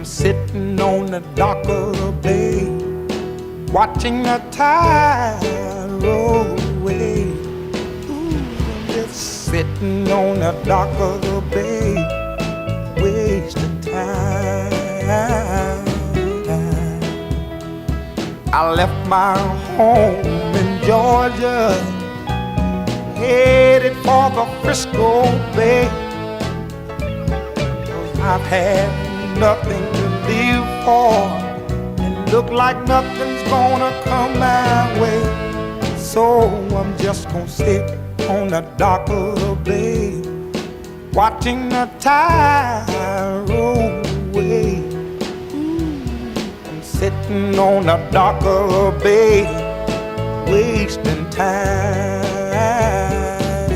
I'm sitting on the dock of the bay, watching the tide roll away. Ooh, I'm just sitting on the dock of the bay, wasting time. I left my home in Georgia, headed for the Frisco Bay. I've had nothing to live for, and look like nothing's gonna come my way. So I'm just gonna sit on the dock of the bay, watching the tide roll away. I'm sitting on the dock of the bay, wasting time.